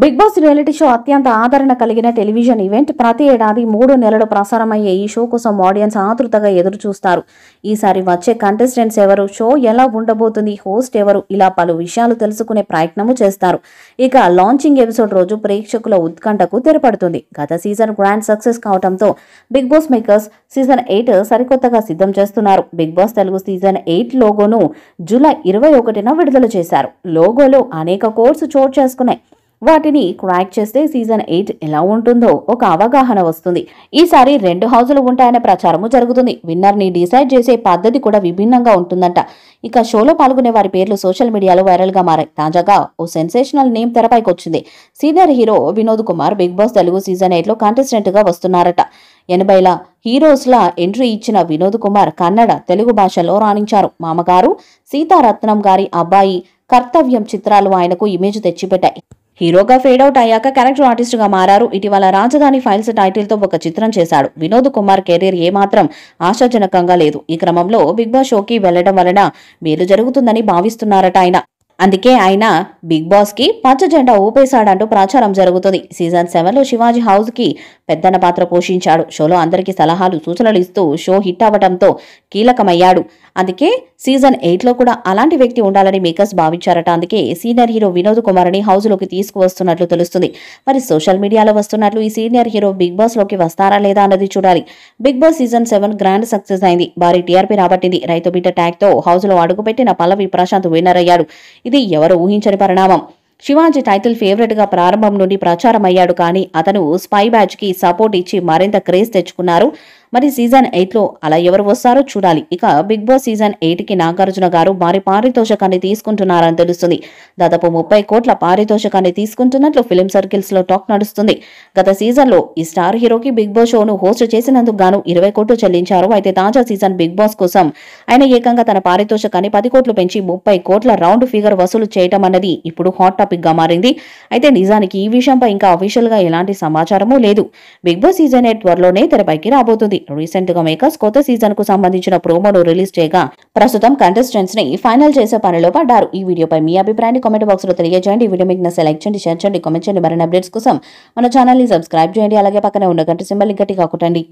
Big boss reality show అత్యంత ఆదరణ కలిగిన టెలివిజన్ ఈవెంట్. ప్రతి ఏడాది 3 నెలలు ప్రసారమయ్యే ఈ షో కోసం ఆడియన్స్ ఆతృతగా ఎదురు చూస్తారు. ఈసారి వచ్చే కంటెస్టెంట్స్ ఎవరు, షో ఎలా ఉండబోతుంది, హోస్ట్ ఎవరు, ఇలా పలు విషయాలు తెలుసుకునే ప్రయత్నము చేస్తారు. ఇక లాంచింగ్ ఎపిసోడ్ రోజు ప్రేక్షకుల ఉత్కంఠకు తెరపడుతుంది. గత సీజన్ గ్రాండ్ సక్సెస్ కావడంతో బిగ్ బాస్ మేకర్స్ సీజన్ 8 సరికొత్తగా సిద్ధం చేస్తున్నారు. బిగ్ బాస్ తెలుగు సీజన్ 8 లోగోను జూలై 21న విడుదల చేశారు. లోగోలో అనేక కోడ్స్ చోటు చేసుకున్నాయి. వాటిని క్రాక్ చేస్తే సీజన్ 8 ఎలా ఉంటుందో ఒక అవగాహన వస్తుంది. ఈసారి 2 హౌజులు ఉంటాయనే ప్రచారము జరుగుతుంది. విన్నర్ ని డిసైడ్ చేసే పద్ధతి కూడా విభిన్నంగా ఉంటుందంట. ఇక షోలో పాల్గొనే వారి పేర్లు సోషల్ మీడియాలో వైరల్ గా మారాయి. తాజాగా ఓ సెన్సేషనల్ నేమ్ తెరపైకి వచ్చింది. Senior hero Vinod Kumar Bigg Boss Telugu season 8 లో కంటెస్టెంట్ గా వస్తున్నారట. 80ల హీరోస్లా ఎంట్రీ ఇచ్చిన వినోద్ కుమార్ కన్నడ, తెలుగు భాషలో రాణించారు. మామగారు, సీతారత్నం గారి అబ్బాయి, కర్తవ్యం చిత్రాలు ఆయనకు ఇమేజ్ తెచ్చిపెట్టాయి. హీరోగా ఫేడౌట్ అయ్యాక క్యారెక్టర్ ఆర్టిస్ట్ గా మారారు. ఇటీవల రాజధాని ఫైల్స్ టైటిల్ తో ఒక చిత్రం చేశాడు. వినోద్ కుమార్ కెరీర్ ఏమాత్రం ఆశాజనకంగా లేదు. ఈ క్రమంలో బిగ్ బాస్ షోకి వెళ్లడం వలన మేలు జరుగుతుందని భావిస్తున్నారట ఆయన. అందుకే ఆయన బిగ్ బాస్ కి పచ్చ జెండా ఊపేశాడంటూ ప్రచారం జరుగుతుంది. సీజన్ 7 లో శివాజీ హౌస్ కి పెద్దన పాత్ర పోషించాడు. షోలో అందరికీ సలహాలు, సూచనలు ఇస్తూ షో హిట్ అవ్వడంతో కీలకమయ్యాడు. అందుకే సీజన్ 8 లో కూడా అలాంటి వ్యక్తి ఉండాలని మేకర్స్ భావించారట. అందుకే సీనియర్ హీరో వినోద్ కుమార్ ని హౌస్ లోకి తీసుకువస్తున్నట్లు తెలుస్తుంది. మరి సోషల్ మీడియాలో వస్తున్నట్లు ఈ సీనియర్ హీరో బిగ్ బాస్ లోకి వస్తారా లేదా అన్నది చూడాలి. Bigg Boss season 7 grand success అయింది. భారీ టీఆర్పీ రాబట్టింది. రైతు బిడ్డ ట్యాగ్ తో హౌస్ లో అడుగుపెట్టిన పల్లవి ప్రశాంత్ విన్నర్ అయ్యాడు. ఇది ఎవరు ఊహించని పరిణామం. శివాజీ టైటిల్ ఫేవరెట్ గా ప్రారంభం నుండి ప్రచారం అయ్యాడు. కానీ అతను స్పై బ్యాచ్ కి సపోర్ట్ ఇచ్చి మరింత క్రేజ్ తెచ్చుకున్నారు. మరి సీజన్ 8 లో అలా ఎవరు వస్తారో చూడాలి. ఇక బిగ్ బాస్ సీజన్ 8 కి నాగార్జున గారు భారీ పారితోషకాన్ని తీసుకుంటున్నారని తెలుస్తుంది. దాదాపు 30 కోట్ల పారితోషకాన్ని తీసుకుంటున్నట్లు ఫిలిం సర్కిల్స్ లో టాక్ నడుస్తుంది. గత సీజన్ లో ఈ స్టార్ హీరోకి బిగ్ బాస్ షోను హోస్ట్ చేసినందుకు గాను 20 కోట్లు చెల్లించారు. అయితే తాజా సీజన్ బిగ్ బాస్ కోసం ఆయన ఏకంగా తన పారితోషకాన్ని 10 కోట్లు పెంచి 30 కోట్ల రౌండ్ ఫిగర్ వసూలు చేయటం అన్నది ఇప్పుడు హాట్ టాపిక్ గా మారింది. అయితే నిజానికి ఈ విషయంపై ఇంకా అఫీషియల్ గా ఎలాంటి సమాచారమూ లేదు. బిగ్ బాస్ సీజన్ 8 త్వరలోనే తెరపైకి రాబోతుంది. రీసెంట్ గా మేకర్స్ కొత్త సీజన్ కు సంబంధించిన ప్రోమోను రిలీజ్ చేయగా ప్రస్తుతం కంటెస్టెంట్స్ ని ఫైనల్ చేసే పనిలో పడ్డారు. ఈ వీడియోపై మీ అభిప్రాయాన్ని కామెంట్ బాక్స్ లో తెలియజేయండి. ఈ వీడియో మీకు నచ్చితే లైక్ చేయండి, షేర్ చేయండి, కామెంట్ చేయండి. మరిన్ని అప్డేట్స్ కోసం మన ఛానల్ ని సబ్స్క్రైబ్ చేయండి. అలాగే పక్కనే ఉన్న గంట సింబల్ గట్టిగా కొట్టండి.